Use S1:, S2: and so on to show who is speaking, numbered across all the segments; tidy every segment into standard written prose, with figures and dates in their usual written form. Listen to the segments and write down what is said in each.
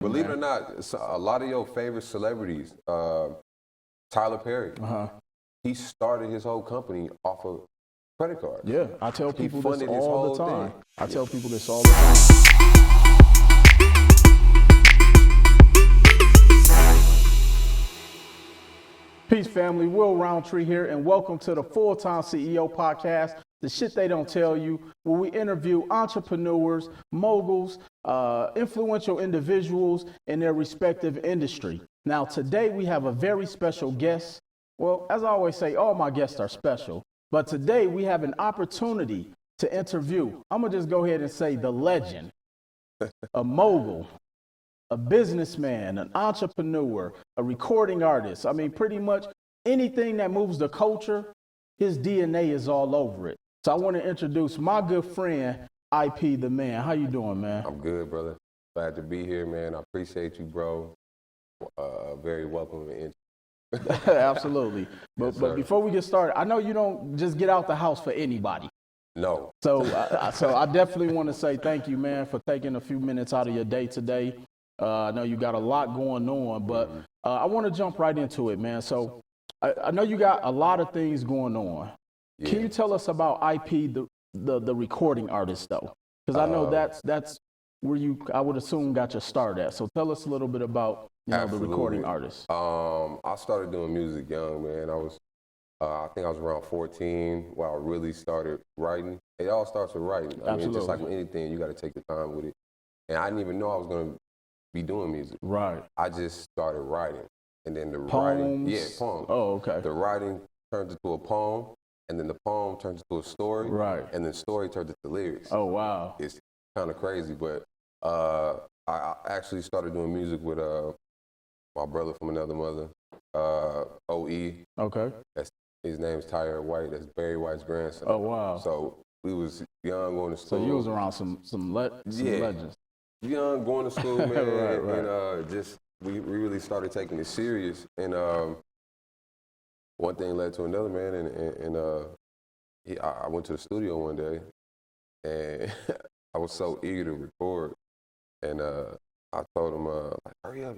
S1: Believe it or not, a lot of your favorite celebrities, Tyler Perry, he started his whole company off of credit cards.
S2: Yeah, I tell people this
S1: funded his
S2: all
S1: whole
S2: the time.
S1: thing.
S2: I tell people this all the time. Peace, family. Will Roundtree here, and welcome to the Full-Time CEO Podcast, the shit they don't tell you, where we interview entrepreneurs, moguls, influential individuals in their respective industry. Now, today we have a very special guest. Well, as I always say, all my guests are special, but today we have an opportunity to interview, I'm gonna just go ahead and say the legend, a mogul, a businessman, an entrepreneur, a recording artist. I mean, pretty much anything that moves the culture, his DNA is all over it. So I want to introduce my good friend, IP the man. How you doing, man?
S1: I'm good, brother. Glad to be here, man. I appreciate you, bro. Very welcome and
S2: Absolutely.
S1: Yes,
S2: But before we get started, I know you don't just get out the house for anybody.
S1: No.
S2: So I definitely want to say thank you, man, for taking a few minutes out of your day today. I know you got a lot going on, but I want to jump right into it, man. So I know you got a lot of things going on.
S1: Yeah.
S2: Can you tell us about IP, the recording artist, though? Because I know that's where you, I would assume, got your start at. So tell us a little bit about the recording artist.
S1: I started doing music young, man. I think I was around 14 when I really started writing. It all starts with writing. I mean, just like with anything, you got to take the time with it. And I didn't even know I was going to be doing music.
S2: Right.
S1: I just started writing. And then the
S2: poems?
S1: writing, poems.
S2: Oh, okay.
S1: The writing turns into a poem, and then the poem turns into a story.
S2: Right.
S1: And then the story turns into lyrics.
S2: Oh, wow.
S1: It's kind of crazy, but I actually started doing music with my brother from another mother, OE.
S2: Okay.
S1: His name's Tyre White. That's Barry White's grandson.
S2: Oh, wow.
S1: So we was young going to school.
S2: So you was around some legends.
S1: Young going to school, man,
S2: right.
S1: And just we really started taking it serious. And one thing led to another, man. And I went to the studio one day, and I was so eager to record. And I told him, like, hurry up,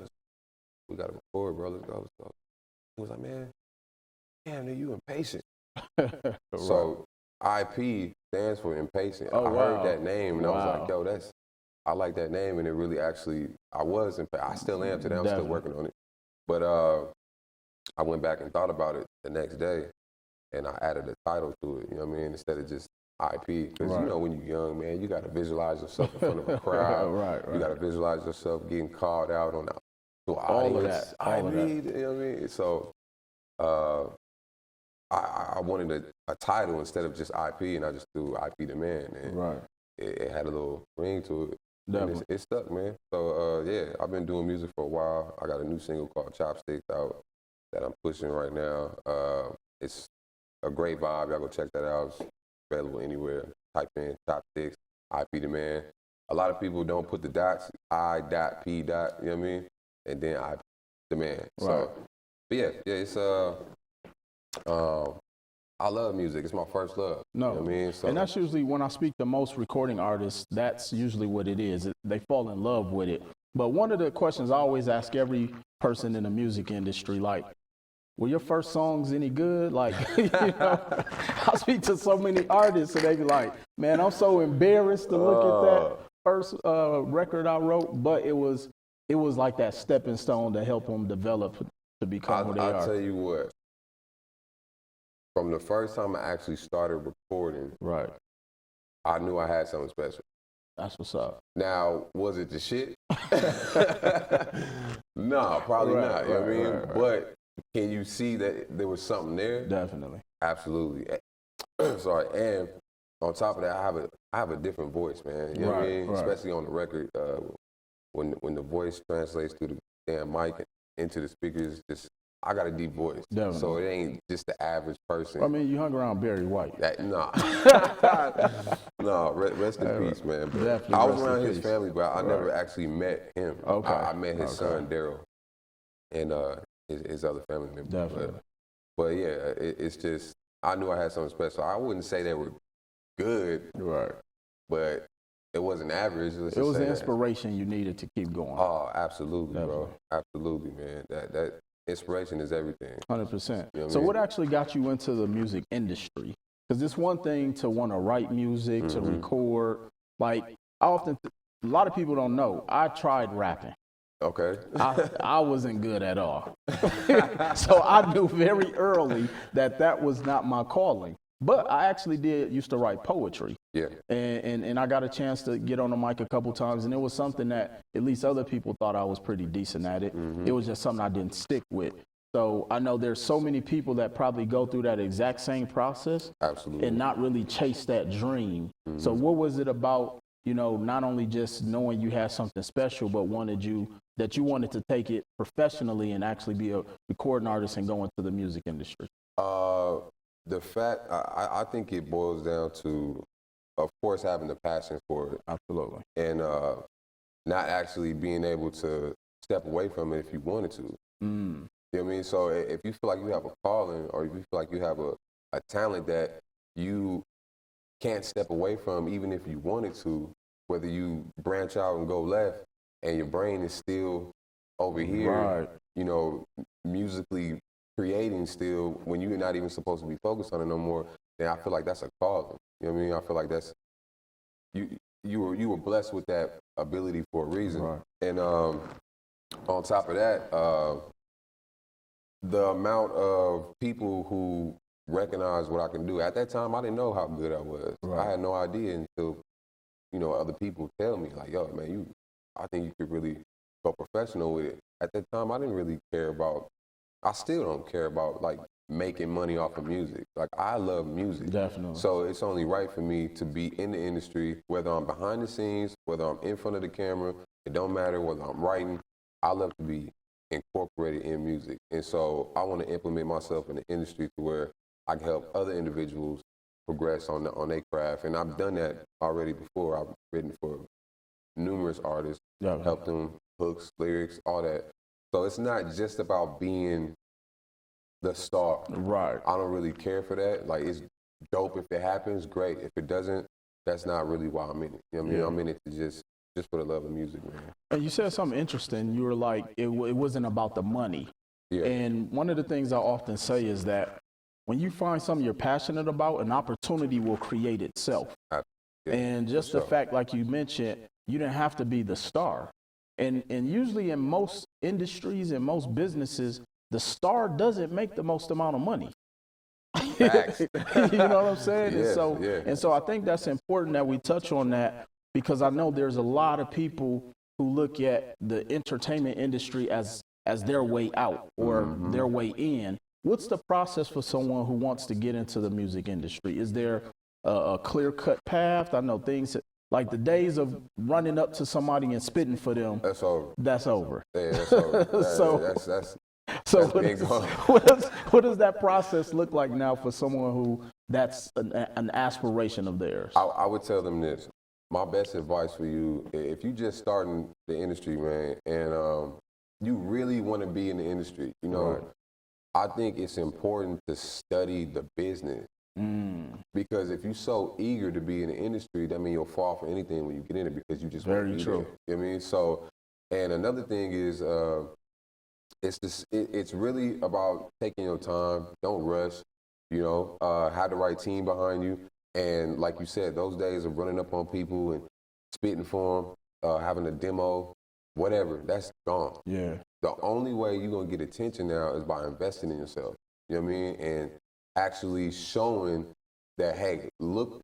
S1: we got to record, bro. Let's go. So he was like, man, damn, you impatient.
S2: Right.
S1: So IP stands for impatient.
S2: Oh,
S1: I
S2: wow.
S1: heard that name, and I was like, yo, I like that name, and it really actually, I still am today. I'm still working on it. But I went back and thought about it the next day, and I added a title to it, you know what I mean, instead of just IP. Because, you know, when you're young, man, you got to visualize yourself in front of a crowd.
S2: Right.
S1: You got to visualize yourself getting called out on to an
S2: all
S1: audience.
S2: of that.
S1: You know what I mean? So I wanted a title instead of just IP, and I just threw IP the man. And
S2: right.
S1: It had a little ring to it.
S2: Definitely.
S1: It stuck, man. So, yeah, I've been doing music for a while. I got a new single called Chopsticks out that I'm pushing right now. It's a great vibe. Y'all go check that out. It's available anywhere. Type in Chopsticks, IP the man. A lot of people don't put the dots, I.P. you know what I mean? And then IP the man.
S2: Right.
S1: So, but yeah, it's I love music. It's my first love.
S2: No,
S1: you know what I mean? So,
S2: and that's usually when I speak to most recording artists, that's usually what it is. They fall in love with it. But one of the questions I always ask every person in the music industry, like, were your first songs any good? Like, you know, I speak to so many artists and they be like, man, I'm so embarrassed to look at that first record I wrote, but it was like that stepping stone to help them develop to become who they are.
S1: I'll tell you what. From the first time I actually started recording,
S2: right,
S1: I knew I had something special.
S2: That's what's up.
S1: Now, was it the shit? No, probably not. You know what I mean?
S2: Right.
S1: But can you see that there was something there?
S2: Definitely.
S1: Absolutely. Sorry. And on top of that, I have a different voice, man. You know what I mean?
S2: Right.
S1: Especially on the record, when the voice translates through the damn mic into the speakers, I got a deep voice.
S2: Definitely.
S1: So it ain't just the average person.
S2: I mean, you hung around Barry White.
S1: No, rest in peace, man.
S2: Definitely.
S1: I was around his family, but I never actually met him.
S2: Okay.
S1: I met his son, Daryl, and his other family members.
S2: Definitely.
S1: But yeah, it's just, I knew I had something special. I wouldn't say they were good,
S2: Right.
S1: but it wasn't average.
S2: It was the inspiration you needed to keep going.
S1: Oh, absolutely,
S2: Definitely.
S1: bro. Absolutely, man. That inspiration is everything.
S2: 100%.
S1: You know
S2: So
S1: what I mean?
S2: what actually got you into the music industry? Because it's one thing to want to write music, to record. Like, a lot of people don't know, I tried rapping.
S1: Okay.
S2: I wasn't good at all. So I knew very early that was not my calling. But I actually used to write poetry.
S1: Yeah.
S2: And I got a chance to get on the mic a couple times, and it was something that at least other people thought I was pretty decent at it. It was just something I didn't stick with. So I know there's so many people that probably go through that exact same process.
S1: Absolutely.
S2: And not really chase that dream. So what was it about, not only just knowing you had something special, but that you wanted to take it professionally and actually be a recording artist and go into the music industry?
S1: The fact, I think it boils down to, of course, having the passion for it.
S2: Absolutely.
S1: And not actually being able to step away from it if you wanted to. You know what I mean? So if you feel like you have a calling, or if you feel like you have a talent that you can't step away from, even if you wanted to, whether you branch out and go left and your brain is still over here,
S2: right,
S1: musically creating still when you're not even supposed to be focused on it no more, then I feel like that's a calling. You know what I mean? I feel like that's, you were blessed with that ability for a reason.
S2: Right.
S1: And on top of that, the amount of people who recognize what I can do. At that time, I didn't know how good I was.
S2: Right.
S1: I had no idea until, other people tell me, like, yo, man, I think you could really go professional with it. At that time, I didn't really care about, I still don't care about, like, making money off of music. Like, I love music.
S2: Definitely.
S1: So it's only right for me to be in the industry, whether I'm behind the scenes, whether I'm in front of the camera. It don't matter whether I'm writing. I love to be incorporated in music. And so I want to implement myself in the industry to where I can help other individuals progress on their craft. And I've done that already before. I've written for numerous artists, helped them, hooks, lyrics, all that. So it's not just about being the star.
S2: Right.
S1: I don't really care for that. Like, it's dope if it happens, great. If it doesn't, that's not really why I'm in it. You know what I mean? I'm in it to just for the love of music, man.
S2: And you said something interesting. You were like, it wasn't about the money.
S1: Yeah.
S2: And one of the things I often say is that when you find something you're passionate about, an opportunity will create itself.
S1: Yeah,
S2: and just the fact, like you mentioned, you didn't have to be the star. And usually in most industries and most businesses, the star doesn't make the most amount of money.
S1: Facts.
S2: You know what I'm saying?
S1: Yes,
S2: and so I think that's important that we touch on that, because I know there's a lot of people who look at the entertainment industry as their way out or their way in. What's the process for someone who wants to get into the music industry? Is there a clear-cut path? I know things like the days of running up to somebody and spitting for them.
S1: That's over.
S2: That's over.
S1: Yeah, that's over.
S2: So what does that process look like now for someone who that's an aspiration of theirs?
S1: I would tell them this. My best advice for you, if you just starting the industry, man, and you really want to be in the industry,
S2: Right.
S1: I think it's important to study the business. Because if you're so eager to be in the industry, that means you'll fall for anything when you get in it because you just want to be
S2: true.
S1: there. You know what I mean? So, and another thing is, it's really about taking your time. Don't rush. Have the right team behind you. And like you said, those days of running up on people and spitting for them, having a demo, whatever, that's gone.
S2: Yeah.
S1: The only way you're going to get attention now is by investing in yourself. You know what I mean? And actually showing that, hey, look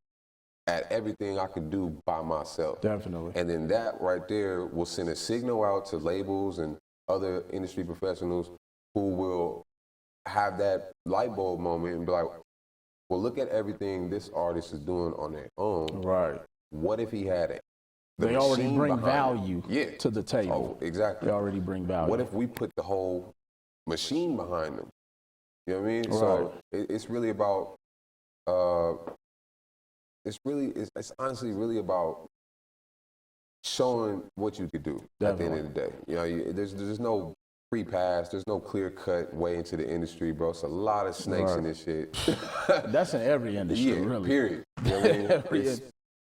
S1: at everything I can do by myself.
S2: Definitely.
S1: And then that right there will send a signal out to labels and other industry professionals who will have that light bulb moment and be like, well, look at everything this artist is doing on their own.
S2: Right.
S1: What if he had it?
S2: They already bring value to the table.
S1: Oh, exactly.
S2: They already bring value.
S1: What if we put the whole machine behind them? You know what I mean?
S2: Right.
S1: So it's really about, it's honestly really about showing what you could do. Definitely. At the end of the day. There's no free pass. There's no clear-cut way into the industry, bro. It's a lot of snakes in this shit.
S2: That's in every industry, really.
S1: Period. You know what I mean?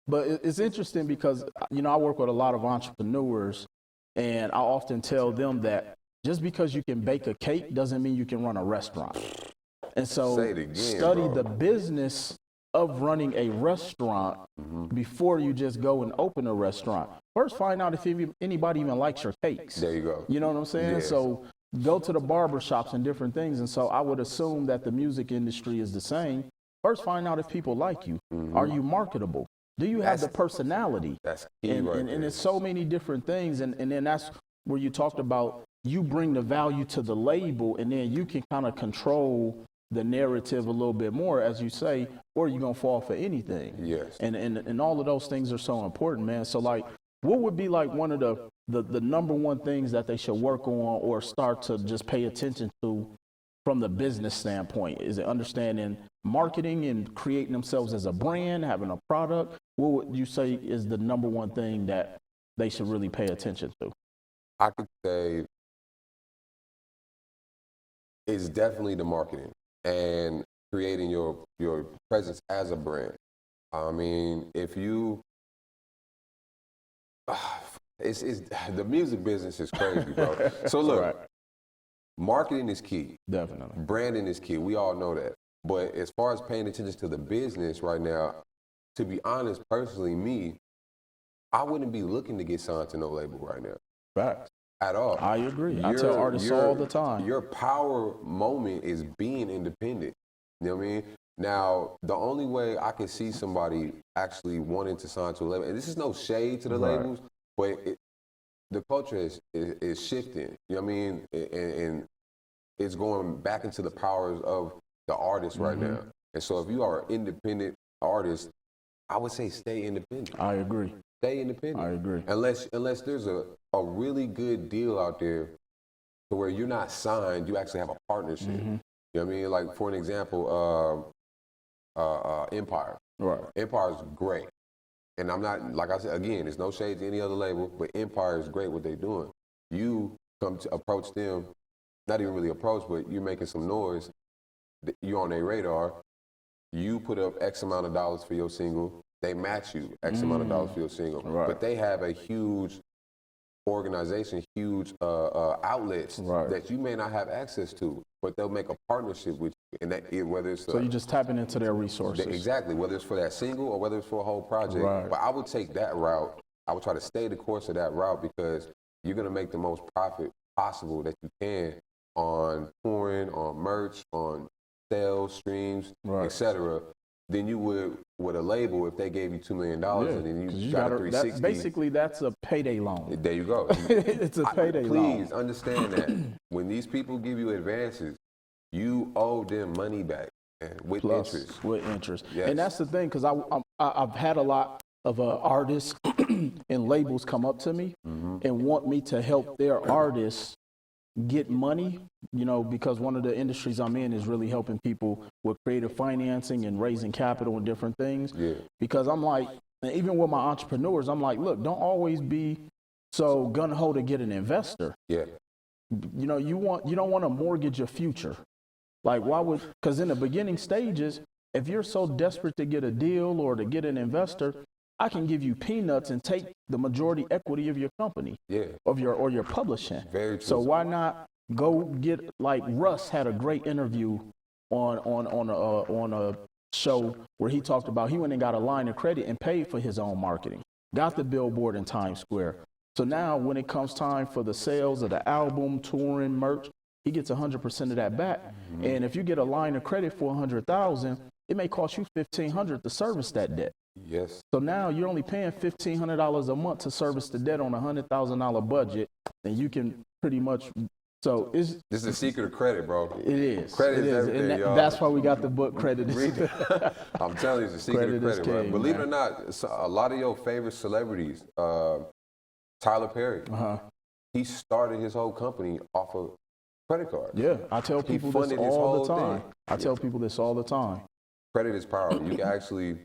S2: But it's interesting because, you know, I work with a lot of entrepreneurs, and I often tell them that just because you can bake a cake doesn't mean you can run a restaurant. And so study the business of running a restaurant before you just go and open a restaurant. First, find out if anybody even likes your cakes.
S1: There you go.
S2: You know what I'm saying?
S1: Yes.
S2: So go to the barber shops and different things. And so I would assume that the music industry is the same. First, find out if people like you. Are you marketable? Do you have the personality?
S1: That's key,
S2: and it's so many different things. And then that's where you talked about you bring the value to the label, and then you can kind of control the narrative a little bit more, as you say, or you're going to fall for anything.
S1: Yes.
S2: And all of those things are so important, man. So, like, what would be like one of the number one things that they should work on or start to just pay attention to from the business standpoint? Is it understanding marketing and creating themselves as a brand, having a product? What would you say is the number one thing that they should really pay attention to?
S1: I could say it's definitely the marketing and creating your presence as a brand. I mean, if you, it's the music business is crazy, bro. So look, marketing is key.
S2: Definitely.
S1: Branding is key. We all know that. But as far as paying attention to the business right now, to be honest, personally, me, I wouldn't be looking to get signed to no label right now.
S2: Facts.
S1: At all.
S2: I agree. I tell artists all the time.
S1: Your power moment is being independent. You know what I mean? Now, the only way I can see somebody actually wanting to sign to a label, and this is no shade to the labels, but the culture is shifting. You know what I mean? And it's going back into the powers of the artist right now. And so if you are an independent artist, I would say stay independent.
S2: I agree.
S1: Stay independent.
S2: I agree.
S1: Unless there's a really good deal out there to where you're not signed, you actually have a partnership. You know what I mean? Like, for an example, Empire.
S2: Right.
S1: Empire is great. And I'm not, like I said, again, there's no shade to any other label, but Empire is great what they're doing. You come to approach them, not even really approach, but you're making some noise. You're on their radar. You put up X amount of dollars for your single. They match you X amount of dollars for your single.
S2: Right.
S1: But they have a huge organization, huge outlets that you may not have access to, but they'll make a partnership with you. And that, whether it's
S2: so you're just tapping into their resources.
S1: Exactly, whether it's for that single or whether it's for a whole project.
S2: Right.
S1: But I would take that route. I would try to stay the course of that route because you're going to make the most profit possible that you can on touring, on merch, on sales, streams, etc., than you would with a label if they gave you $2 million and then you got a 360.
S2: Basically, that's a payday loan.
S1: There you go.
S2: It's a payday loan.
S1: Please understand that when these people give you advances, you owe them money back with interest.
S2: With interest.
S1: Yes.
S2: And that's the thing, because I've had a lot of artists and labels come up to me and want me to help their artists get money, you know, because one of the industries I'm in is really helping people with creative financing and raising capital and different things. Yeah. Because I'm like, and even with my entrepreneurs, I'm like, look, don't always be so gung-ho to get an investor.
S1: Yeah.
S2: You know, you don't want to mortgage your future. Like, why would, because in the beginning stages, if you're so desperate to get a deal or to get an investor, I can give you peanuts and take the majority equity of your company, of your publishing.
S1: Very true.
S2: So why not go get, like, Russ had a great interview on a show where he talked about he went and got a line of credit and paid for his own marketing, got the billboard in Times Square. So now when it comes time for the sales of the album, touring, merch, he gets 100% of that back. And if you get a line of credit for $100,000, it may cost you $1,500 to service that debt.
S1: Yes.
S2: So now you're only paying $1,500 a month to service the debt on a $100,000 budget, and you can pretty much. So this is
S1: the secret of credit, bro.
S2: It is.
S1: Credit is everything,
S2: and
S1: y'all.
S2: That's why we got the book Credit.
S1: I'm telling you, it's the secret of credit, bro. Believe it or not, a lot of your favorite celebrities, Tyler Perry, he started his whole company off of credit cards.
S2: Yeah, I tell people this all the time. I tell people this all the time.
S1: Credit is power. You can actually.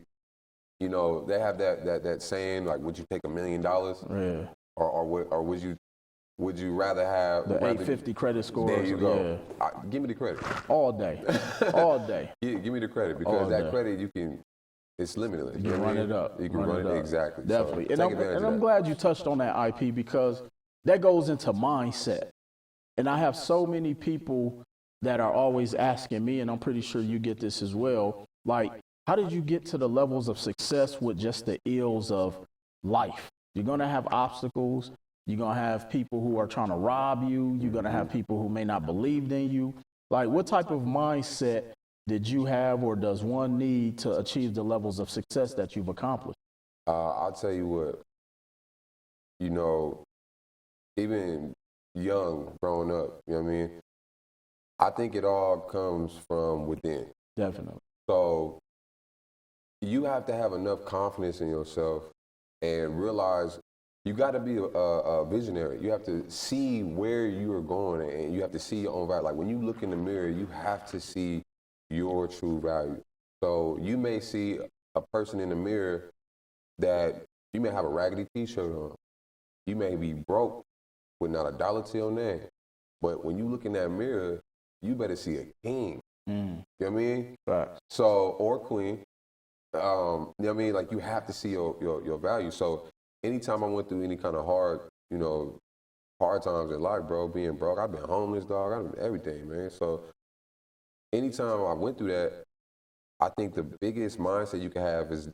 S1: You know, they have that saying, like, would you take $1 million? Yeah. Or would you rather have
S2: the 850 credit score?
S1: There you go. Yeah. Give me the credit.
S2: All day. All day.
S1: Give me the credit because that credit you can it's limitless.
S2: You can run it up.
S1: You can run it exactly.
S2: Definitely.
S1: So
S2: And I'm glad you touched on that, IP, because that goes into mindset. And I have so many people that are always asking me, and I'm pretty sure you get this as well, like, how did you get to the levels of success with just the ills of life? You're going to have obstacles. You're going to have people who are trying to rob you. You're going to have people who may not believe in you. Like, what type of mindset did you have, or does one need to achieve the levels of success that you've accomplished?
S1: I'll tell you what, you know, even young, growing up, you know what I mean? I think it all comes from within.
S2: Definitely.
S1: So you have to have enough confidence in yourself and realize you got to be a visionary. You have to see where you are going, and you have to see your own value. Like when you look in the mirror, you have to see your true value. So you may see a person in the mirror that you may have a raggedy t-shirt on. You may be broke with not a dollar to your name. But when you look in that mirror, you better see a king. You know what I mean?
S2: Right.
S1: So, or queen. You know what I mean? Like you have to see your value. So anytime I went through any kind of hard times in life, bro, being broke, I've been homeless, dog, I've been everything, man. So anytime I went through that, I think the biggest mindset you can have is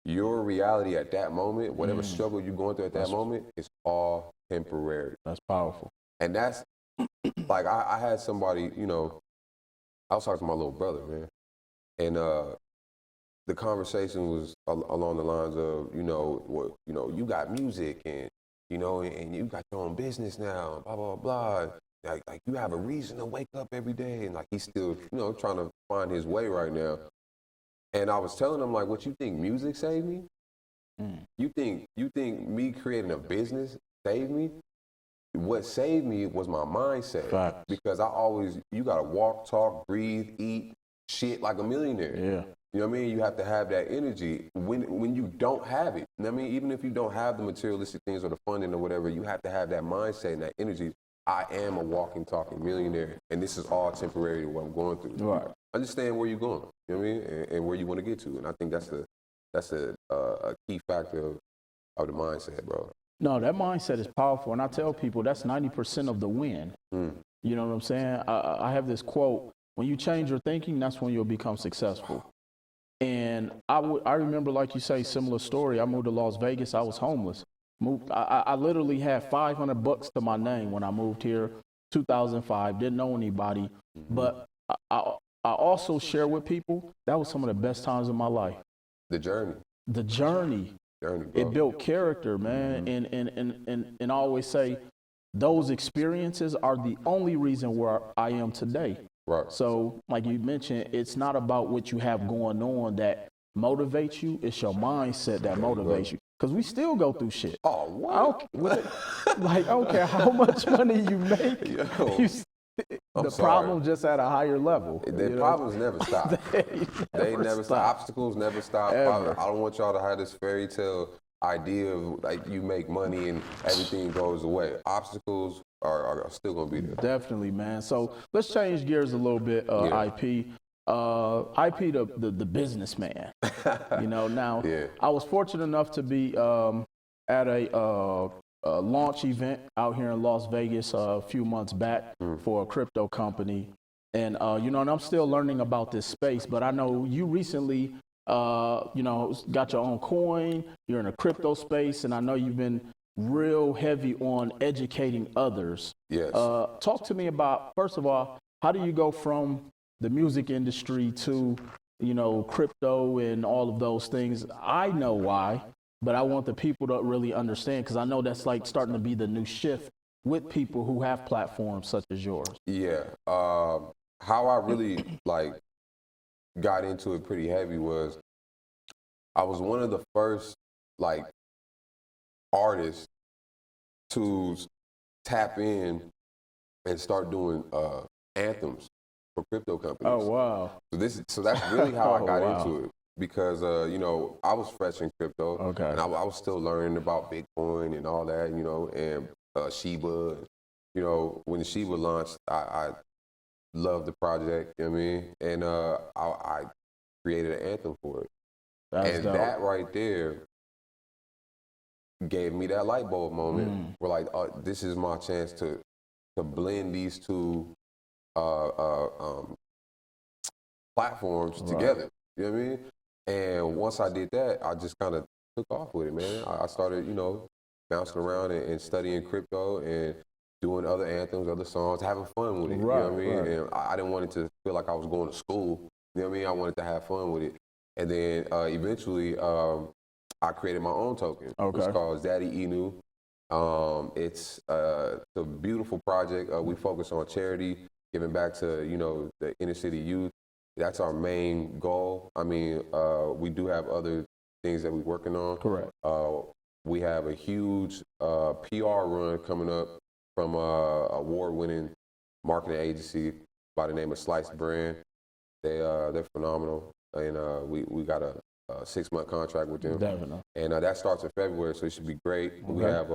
S1: your reality at that moment, whatever struggle you're going through at that moment, is all temporary.
S2: That's powerful.
S1: And that's, like, I had somebody, you know, I was talking to my little brother, man, and the conversation was along the lines of, you got music and, and you got your own business now, blah, blah, blah. Like you have a reason to wake up every day, and like he's still, trying to find his way right now. And I was telling him, like, what you think music saved me? You think me creating a business saved me? What saved me was my mindset.
S2: Fact.
S1: Because you gotta walk, talk, breathe, eat, shit like a millionaire.
S2: Yeah.
S1: You know what I mean? You have to have that energy when you don't have it. You know what I mean? Even if you don't have the materialistic things or the funding or whatever, you have to have that mindset and that energy. I am a walking, talking millionaire, and this is all temporary to what I'm going through.
S2: Right.
S1: Understand where you're going, you know what I mean, and where you want to get to. And I think that's a key factor of the mindset, bro.
S2: No, that mindset is powerful. And I tell people that's 90% of the win. You know what I'm saying? I have this quote, when you change your thinking, that's when you'll become successful. And I remember, like you say, similar story. I moved to Las Vegas. I was homeless. I literally had $500 to my name when I moved here, 2005. Didn't know anybody. But I also share with people, that was some of the best times of my life.
S1: The journey.
S2: Bro. It built character, man. And I always say, those experiences are the only reason where I am today.
S1: Right.
S2: So, like you mentioned, it's not about what you have going on that motivates you. It's your mindset that motivates you. Because we still go through shit.
S1: Oh, what?
S2: I don't care how much money you make. The problem just at a higher level.
S1: The problems never stop. They never stop. Obstacles never stop.
S2: Ever.
S1: I don't want y'all to have this fairy tale idea of like you make money and everything goes away. Obstacles are still gonna be there.
S2: Definitely, man. So let's change gears a little bit, IP. IP, the businessman. Now I was fortunate enough to be at a launch event out here in Las Vegas a few months back for a crypto company. And, and I'm still learning about this space, but I know you recently, got your own coin, you're in a crypto space, and I know you've been real heavy on educating others.
S1: Yes.
S2: Talk to me about, first of all, how do you go from the music industry to, crypto and all of those things? I know why, but I want the people to really understand, because I know that's like starting to be the new shift with people who have platforms such as yours.
S1: Yeah. How I really got into it pretty heavy was I was one of the first artists to tap in and start doing anthems for crypto companies.
S2: Oh, wow.
S1: So that's really how I got into it, because I was fresh in crypto, and I was still learning about Bitcoin and all that, and Shiba. When Shiba launched, I loved the project, you know what I mean? And I created an anthem for it. And that right there gave me that light bulb moment where like, this is my chance to blend these two platforms together. You know what I mean? And once I did that, I just kind of took off with it, man. I started, bouncing around and studying crypto and doing other anthems, other songs, having fun with it.
S2: Right,
S1: you know what I mean?
S2: right.
S1: And I didn't want it to feel like I was going to school. You know what I mean? I wanted to have fun with it. And then eventually, I created my own token.
S2: Okay.
S1: It's called Zaddy Inu. It's a beautiful project. We focus on charity, giving back to, the inner city youth. That's our main goal. I mean, we do have other things that we're working on.
S2: Correct.
S1: We have a huge PR run coming up from an award-winning marketing agency by the name of Slice Brand. They're phenomenal, and we got a 6-month contract with them.
S2: Definitely.
S1: And that starts in February, so it should be great. Okay. We have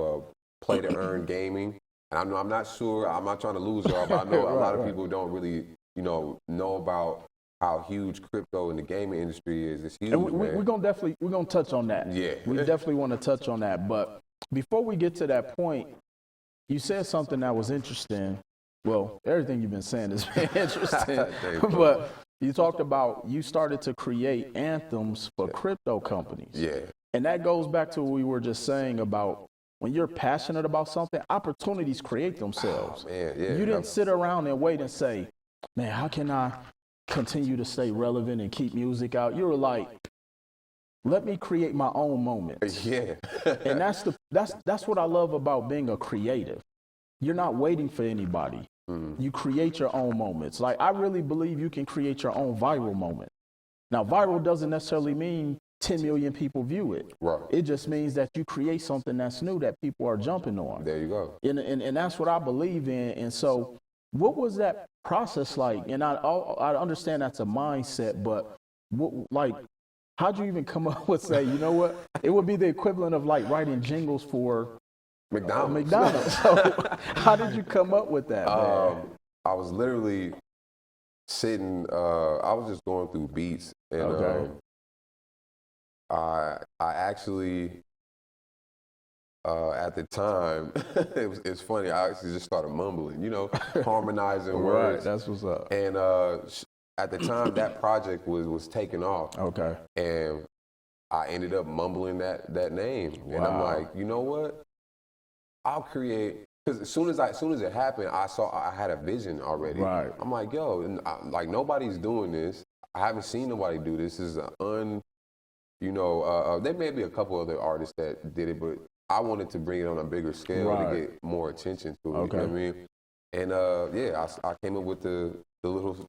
S1: Play to Earn Gaming. And I'm not sure, I'm not trying to lose y'all, but I know a lot of people don't really, know about how huge crypto in the gaming industry is. It's huge,
S2: and we're gonna touch on that.
S1: Yeah.
S2: We definitely want to touch on that. But before we get to that point, you said something that was interesting. Well, everything you've been saying is very interesting. But you talked about you started to create anthems for crypto companies.
S1: Yeah.
S2: And that goes back to what we were just saying about when you're passionate about something, opportunities create themselves.
S1: Oh, man, yeah.
S2: You didn't sit around and wait and say, man, how can I continue to stay relevant and keep music out? You were like, let me create my own moments.
S1: Yeah.
S2: And that's what I love about being a creative. You're not waiting for anybody. You create your own moments. Like, I really believe you can create your own viral moment. Now, viral doesn't necessarily mean 10 million people view it.
S1: Right.
S2: It just means that you create something that's new that people are jumping on.
S1: There you go.
S2: And that's what I believe in. And so what was that process like? And I understand that's a mindset, but how'd you even come up with, say, you know what? It would be the equivalent of like writing jingles for McDonald's. So how did you come up with that, man?
S1: I was literally sitting, I was just going through beats. And
S2: Okay.
S1: I actually, at the time, it's funny, I actually just started mumbling, harmonizing words.
S2: Right, that's what's up.
S1: And at the time, that project was taking off.
S2: Okay.
S1: And I ended up mumbling that name.
S2: Wow.
S1: And I'm like, you know what? I'll create, because as soon as it happened, I had a vision already.
S2: Right.
S1: I'm like, yo, like nobody's doing this. I haven't seen nobody do this. This is there may be a couple other artists that did it, but I wanted to bring it on a bigger scale to get more attention to it.
S2: Okay.
S1: You know what I mean? And I came up with the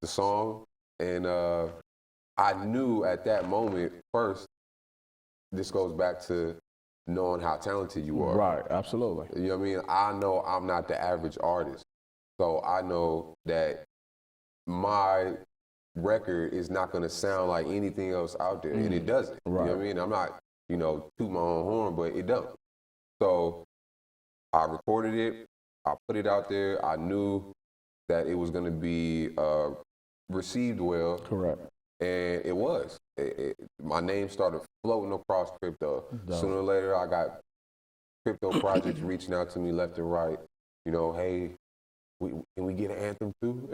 S1: song, and I knew at that moment first. This goes back to knowing how talented you are.
S2: Right, absolutely.
S1: You know what I mean? I know I'm not the average artist, so I know that my record is not going to sound like anything else out there, and it doesn't.
S2: Right.
S1: You know what I mean? I'm not, toot my own horn, but it don't. So I recorded it, I put it out there. I knew that it was going to be received well.
S2: Correct.
S1: And it was. My name started floating across crypto. Sooner or later, I got crypto projects reaching out to me left and right. Hey, can we get an anthem too?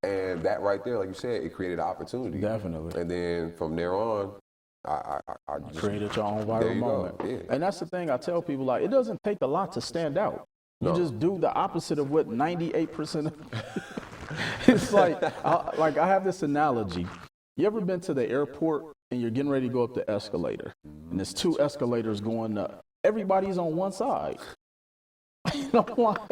S1: And that right there, like you said, it created an opportunity.
S2: Definitely.
S1: And then from there on, I just
S2: created your own viral moment.
S1: Yeah.
S2: And that's the thing I tell people, like, it doesn't take a lot to stand out. You just do the opposite of what 98% of it's like I have this analogy. You ever been to the airport and you're getting ready to go up the escalator, and there's 2 escalators going up? Everybody's on one side. Why not?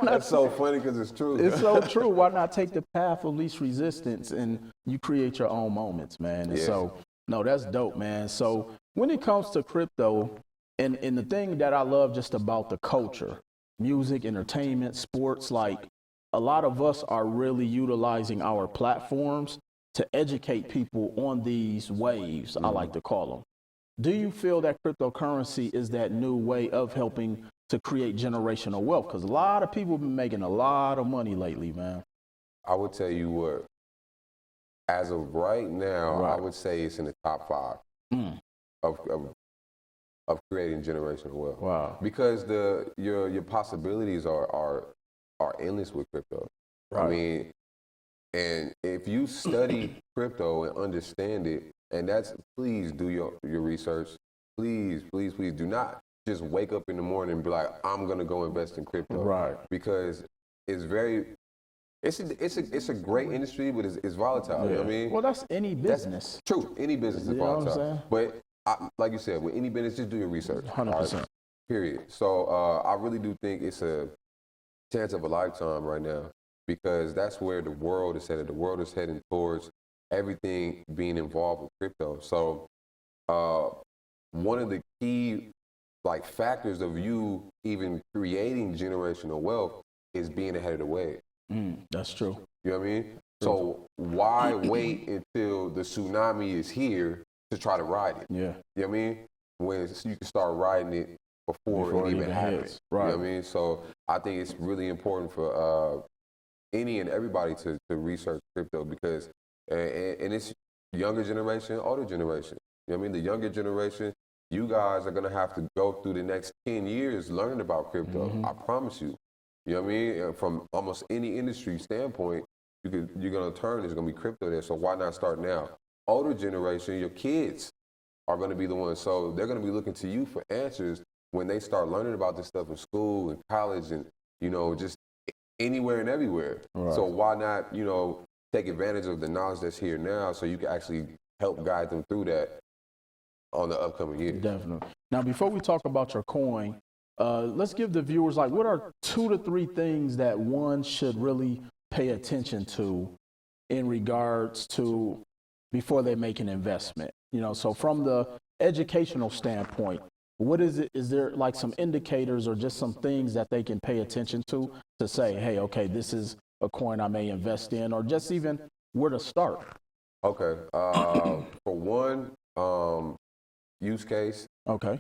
S1: That's so funny because it's true.
S2: It's so true. Why not take the path of least resistance and you create your own moments, man? And so, no, that's dope, man. So when it comes to crypto, and the thing that I love just about the culture, music, entertainment, sports, like a lot of us are really utilizing our platforms to educate people on these waves, I like to call them. Do you feel that cryptocurrency is that new way of helping to create generational wealth? Because a lot of people have been making a lot of money lately, man.
S1: I would tell you what, As of right now,
S2: Right.
S1: I would say it's in the top 5 of creating generational wealth.
S2: Wow.
S1: Because your possibilities are endless with crypto.
S2: Right.
S1: I mean, and if you study crypto and understand it, and that's, please do your research. Please do not just wake up in the morning and be like, I'm gonna go invest in crypto.
S2: Right.
S1: Because it's a great industry, but it's volatile. You know what I mean?
S2: Well, that's any business.
S1: That's true. Any business is
S2: You know what I'm
S1: volatile.
S2: saying?
S1: But like you said, with any business, just do your research.
S2: 100%.
S1: Right? Period. So I really do think it's a chance of a lifetime right now, because that's where the world is headed. The world is heading towards everything being involved with crypto. So one of the key factors of you even creating generational wealth is being ahead of the wave.
S2: That's true.
S1: You know what I mean? So why wait until the tsunami is here to try to ride it?
S2: Yeah.
S1: You know what I mean? When you can start riding it before it even happens.
S2: Right.
S1: You know what I mean? So I think it's really important for any and everybody to research crypto, because and it's younger generation, older generation. You know what I mean? The younger generation, you guys are gonna have to go through the next 10 years learning about crypto. I promise you. You know what I mean? From almost any industry standpoint, you're gonna turn. There's gonna be crypto there. So why not start now? Older generation, your kids are gonna be the ones. So they're gonna be looking to you for answers when they start learning about this stuff in school and college and just anywhere and everywhere.
S2: Right.
S1: So why not take advantage of the knowledge that's here now, so you can actually help guide them through that on the upcoming years.
S2: Definitely. Now, before we talk about your coin, let's give the viewers, what are 2 to 3 things that one should really pay attention to in regards to before they make an investment? So from the educational standpoint, what is it? Is there some indicators or just some things that they can pay attention to say, hey, okay, this is a coin I may invest in, or just even where to start?
S1: Okay. For one, use case.
S2: Okay.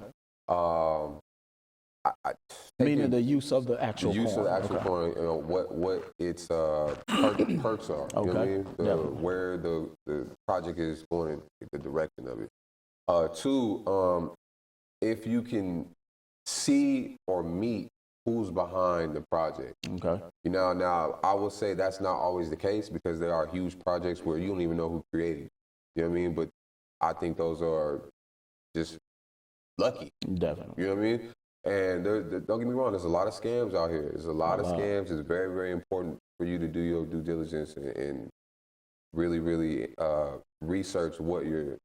S1: Meaning
S2: the use of the actual coin.
S1: Use of the actual coin, what its perks are.
S2: Okay.
S1: You know what I mean? Where the project is going, the direction of it. 2, if you can see or meet who's behind the project.
S2: Okay.
S1: Now I will say that's not always the case, because there are huge projects where you don't even know who created it. You know what I mean? But I think those are just lucky.
S2: Definitely.
S1: You know what I mean? And don't get me wrong, there's a lot of scams out here. There's a lot of scams. It's very, very important for you to do your due diligence and really, really research what you're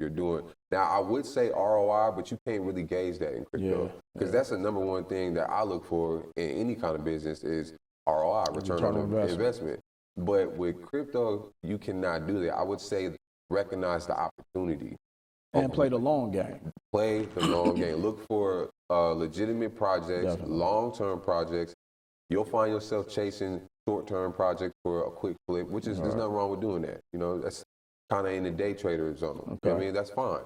S1: doing. Now, I would say ROI, but you can't really gauge that in crypto, because that's the number one thing that I look for in any kind of business is ROI, return on investment. But with crypto, you cannot do that. I would say recognize the opportunity.
S2: And play the long game.
S1: Play the long game. Look for legitimate projects, long-term projects. You'll find yourself chasing short-term projects for a quick flip, which is, there's nothing wrong with doing that. That's kind of in the day trader zone. Okay. You know what I mean? That's fine.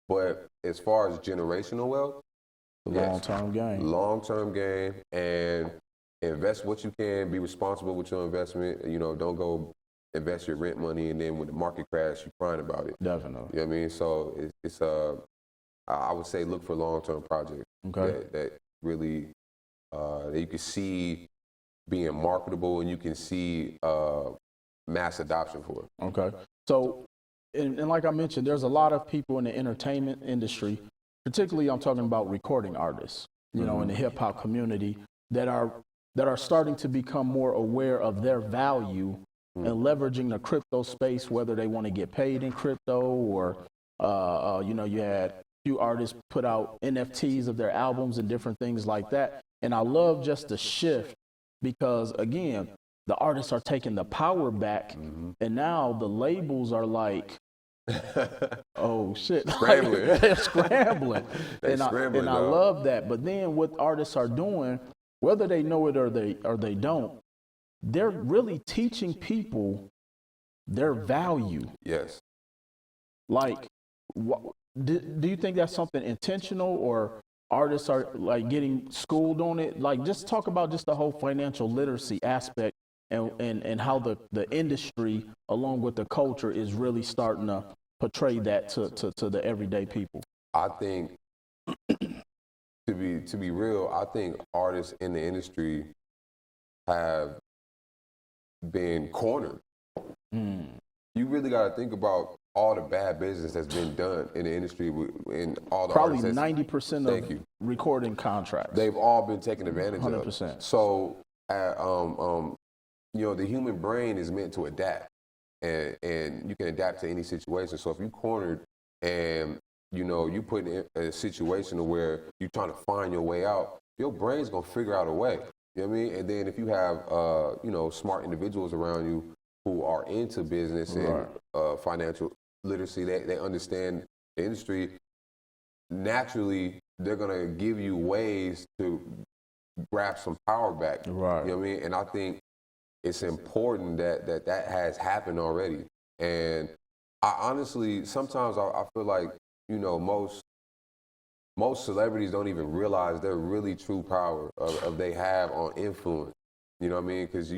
S1: But as far as generational wealth,
S2: long-term game.
S1: Long-term game, and invest what you can. Be responsible with your investment. Don't go invest your rent money and then when the market crash, you're crying about it.
S2: Definitely.
S1: You know what I mean? So it's I would say look for long-term projects that really that you can see being marketable and you can see mass adoption for it.
S2: Okay. So, and like I mentioned, there's a lot of people in the entertainment industry, particularly I'm talking about recording artists, in the hip hop community that are starting to become more aware of their value and leveraging the crypto space, whether they want to get paid in crypto or, you had a few artists put out NFTs of their albums and different things like that. And I love just the shift because, again, the artists are taking the power back and now the labels are like, oh, shit.
S1: Scrambling.
S2: They're scrambling.
S1: Scrambling,
S2: I love that. But then what artists are doing, whether they know it or they don't, they're really teaching people their value.
S1: Yes.
S2: Do you think that's something intentional or artists are getting schooled on it? Just talk about just the whole financial literacy aspect and how the industry, along with the culture, is really starting to portray that to the everyday people?
S1: I think, to be real, I think artists in the industry have been cornered. You really got to think about all the bad business that's been done in the industry and all the
S2: Probably
S1: artists.
S2: 90% of recording contracts.
S1: They've all been taken advantage
S2: 100%.
S1: of. So, you know, the human brain is meant to adapt, and you can adapt to any situation. So if you cornered and you know you put in a situation where you're trying to find your way out, your brain's gonna figure out a way. You know what I mean? And then if you have you know, smart individuals around you who are into business and financial literacy, they understand the industry, naturally they're gonna give you ways to grab some power back.
S2: Right.
S1: You know what I mean? And I think it's important that has happened already. And I honestly, sometimes I feel like, you know, most celebrities don't even realize their really true power of they have on influence. You know what I mean? Because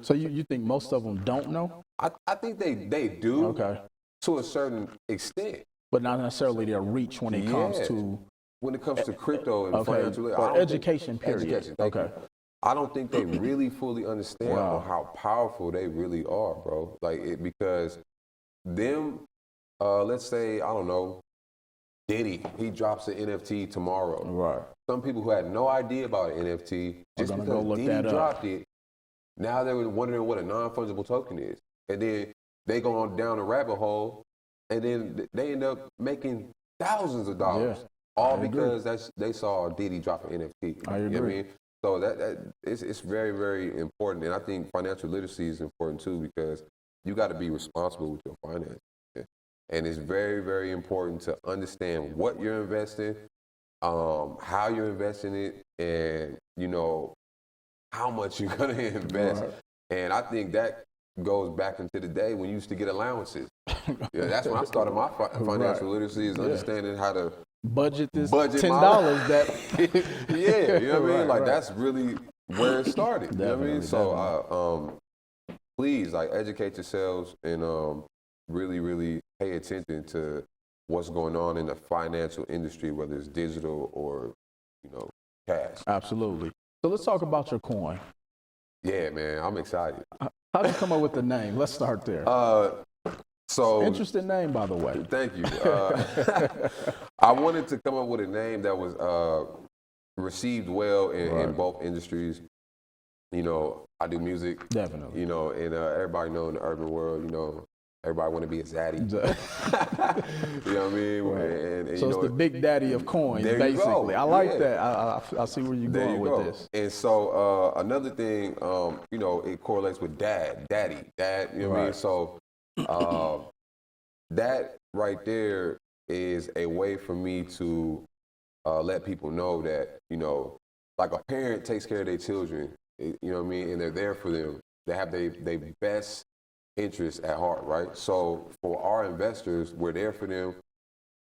S2: So you think most of them don't know?
S1: I think they do.
S2: Okay.
S1: To a certain extent.
S2: But not necessarily their reach when it comes to...
S1: When it comes to crypto and financial...
S2: Or education, period.
S1: Education,
S2: okay.
S1: I don't think they really fully understand how powerful they really are, bro. Like, because them, let's say, I don't know, Diddy, he drops an NFT tomorrow.
S2: Right.
S1: Some people who had no idea about an NFT, just because Diddy dropped it, now they're wondering what a non-fungible token is. And then they go on down a rabbit hole, and then they end up making thousands of dollars.
S2: Yeah.
S1: All because they saw Diddy drop an NFT.
S2: I agree.
S1: You know what I mean? So it's very, very important. And I think financial literacy is important too, because you got to be responsible with your finances. And it's very, very important to understand what you're investing, how you're investing it, and, you know, how much you're going to invest. Right. And I think that goes back into the day when you used to get allowances. Yeah, that's when I started my financial literacy, is understanding how to budget
S2: $10 that.
S1: Yeah, you know what I mean? Like, that's really where it started. You know what I mean? So please, like, educate yourselves and really, really pay attention to what's going on in the financial industry, whether it's digital or, you know, cash.
S2: Absolutely. So let's talk about your coin.
S1: Yeah, man, I'm excited.
S2: How did you come up with the name? Let's start there.
S1: So
S2: interesting name, by the way.
S1: Thank you. I wanted to come up with a name that was received well in both industries. You know, I do music.
S2: Definitely.
S1: You know, and everybody know in the urban world, you know, everybody want to be a Zaddy. You know what I mean?
S2: Right.
S1: And
S2: so
S1: you
S2: it's
S1: know,
S2: the big daddy of coins, basically. I like that. I see where you're going with this.
S1: And so another thing, you know, it correlates with daddy, you know what I mean? So that right there is a way for me to let people know that, you know, like a parent takes care of their children, you know what I mean? And they're there for them. They have their best interests at heart, right? So for our investors, we're there for them.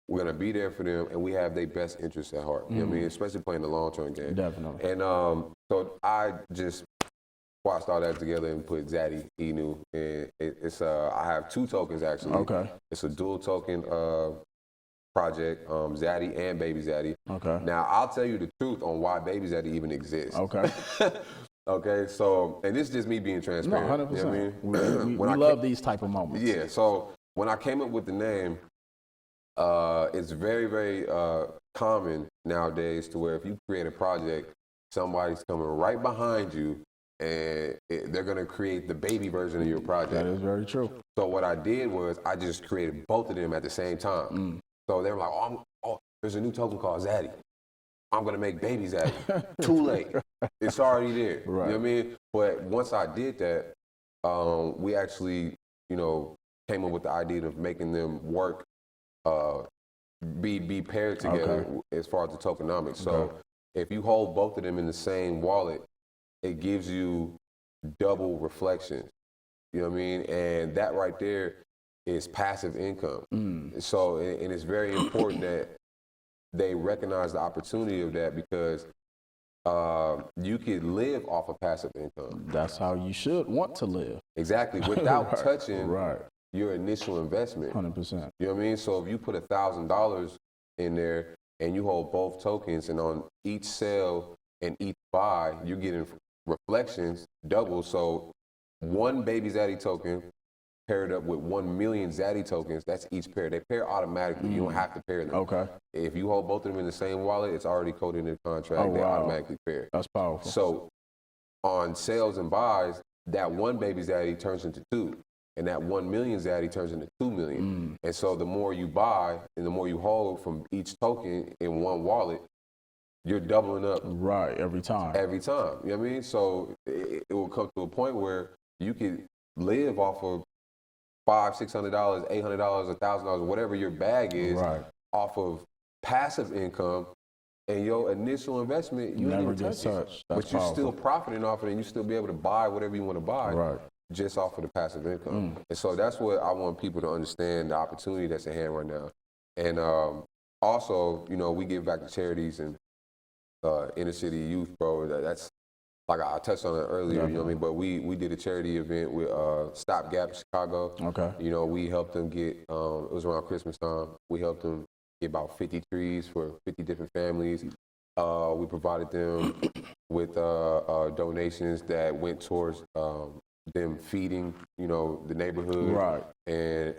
S1: We're going to be there for them, and we have their best interests at heart. You know what I mean? Especially playing the long-term game.
S2: Definitely.
S1: And so I just squashed all that together and put Zaddy Inu. And it's I have two tokens, actually.
S2: Okay.
S1: It's a dual token project, Zaddy and Baby Zaddy.
S2: Okay.
S1: Now, I'll tell you the truth on why Baby Zaddy even exists.
S2: Okay.
S1: Okay, so, and this is just me being transparent.
S2: No, 100%.
S1: You know what I mean?
S2: We love these type of moments.
S1: Yeah, so when I came up with the name, it's very, very common nowadays to where if you create a project, somebody's coming right behind you and they're going to create the baby version of your project.
S2: That is very true.
S1: So what I did was I just created both of them at the same time. So they were like, oh, there's a new token called Zaddy. I'm going to make Baby Zaddy. Too late. It's already there. Right. You know what I mean? But once I did that, we actually, you know, came up with the idea of making them work, be paired together as far as the tokenomics. So if you hold both of them in the same wallet, it gives you double reflections. You know what I mean? And that right there is passive income. So, and it's very important that they recognize the opportunity of that, because you could live off of passive income.
S2: That's how you should want to live.
S1: Exactly, without
S2: Right.
S1: touching
S2: Right.
S1: your initial investment.
S2: 100%.
S1: You know what I mean? So if you put $1,000 in there and you hold both tokens, and on each sale and each buy, you're getting reflections double. So one baby Zaddy token paired up with 1 million Zaddy tokens, that's each pair. They pair automatically. You don't have to pair them.
S2: Okay.
S1: If you hold both of them in the same wallet, it's already coded in the contract.
S2: Oh,
S1: they
S2: wow.
S1: automatically pair.
S2: That's powerful.
S1: So on sales and buys, that one baby Zaddy turns into 2. And that 1 million Zaddy turns into 2 million. And so the more you buy and the more you hold from each token in one wallet, you're doubling up.
S2: Right, every time.
S1: Every time. You know what I mean? So it will come to a point where you can live off of $500, $600, $800, $1,000, whatever your bag is,
S2: Right.
S1: off of passive income, and your initial investment, you
S2: Never
S1: didn't even
S2: gets
S1: touch it.
S2: touched.
S1: But
S2: That's
S1: you're
S2: powerful.
S1: still profiting off it, and you still be able to buy whatever you want to buy.
S2: Right.
S1: Just off of the passive income. And so that's what I want people to understand, the opportunity that's at hand right now. And also, you know, we give back to charities and inner city youth, bro. That's, like I touched on it earlier, you know what I mean? But we did a charity event with Stop Gap Chicago.
S2: Okay.
S1: You know, we helped them get, it was around Christmas time, we helped them get about 50 trees for 50 different families. We provided them with donations that went towards them feeding, you know, the neighborhood.
S2: Right.
S1: And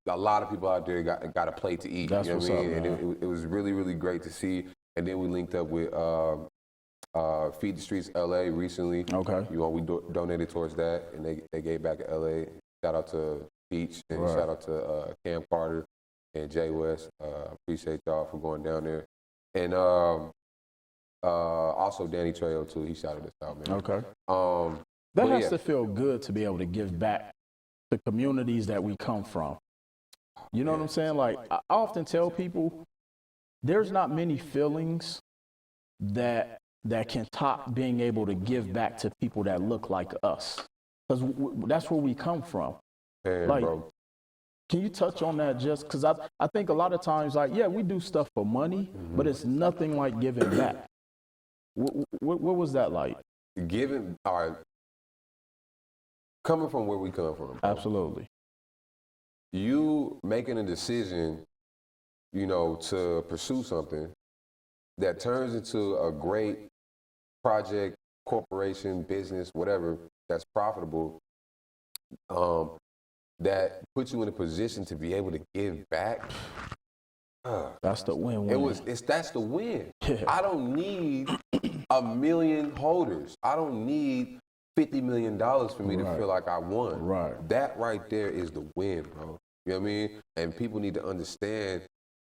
S1: a lot of people out there got a plate to eat.
S2: That's
S1: you know
S2: what's
S1: what I mean?
S2: up, man.
S1: And it was really, really great to see. And then we linked up with Feed the Streets LA recently.
S2: Okay.
S1: You know, we donated towards that, and they gave back to LA. Shout out to Beach, and
S2: Right.
S1: shout out to Cam Carter and Jay West. Appreciate y'all for going down there. And also Danny Trejo too. He shouted us out, man.
S2: Okay.
S1: But
S2: That has
S1: yeah.
S2: to feel good to be able to give back to communities that we come from. You know what I'm saying? Like, I often tell people, there's not many feelings that can top being able to give back to people that look like us. Because that's where we come from.
S1: Man,
S2: Like,
S1: bro.
S2: Can you touch on that just because I think a lot of times, like, yeah, we do stuff for money, but it's nothing like giving back. What was that like?
S1: Giving, all right, coming from where we come from, bro,
S2: Absolutely.
S1: you making a decision, you know, to pursue something that turns into a great project, corporation, business, whatever, that's profitable, that puts you in a position to be able to give back.
S2: That's the win-win.
S1: That's the win.
S2: Yeah.
S1: I don't need 1 million holders. I don't need $50 million for me to
S2: Right.
S1: feel like I won.
S2: Right.
S1: That right there is the win, bro. You know what I mean? And people need to understand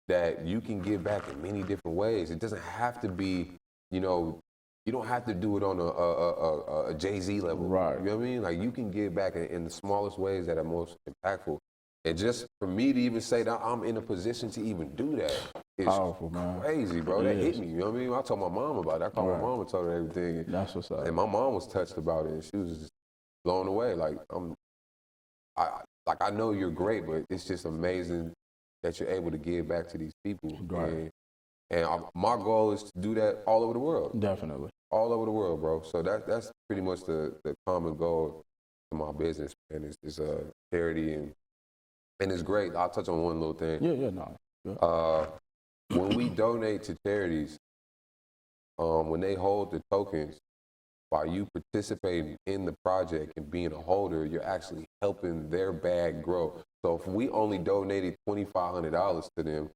S1: that you can give back in many different ways. It doesn't have to be, you know, you don't have to do it on a Jay-Z level.
S2: Right.
S1: You know what I mean? Like, you can give back in the smallest ways that are most impactful. And just for me to even say that I'm in a position to even do that is
S2: Powerful, man.
S1: crazy, bro.
S2: It
S1: That
S2: is.
S1: hit me. You know what I mean? I told my mom about it. I called
S2: Right.
S1: my mom and told her everything.
S2: That's what's up.
S1: And my mom was touched about it, and she was just blown away. Like, I know you're great, but it's just amazing that you're able to give back to these people.
S2: Right.
S1: And my goal is to do that all over the world.
S2: Definitely.
S1: All over the world, bro. So that's pretty much the common goal of my business, man. It's a charity, and it's great. I'll touch on one little thing.
S2: Yeah, no. Yeah.
S1: When we donate to charities, when they hold the tokens, while you participating in the project and being a holder, you're actually helping their bag grow. So if we only donated $2,500 to them,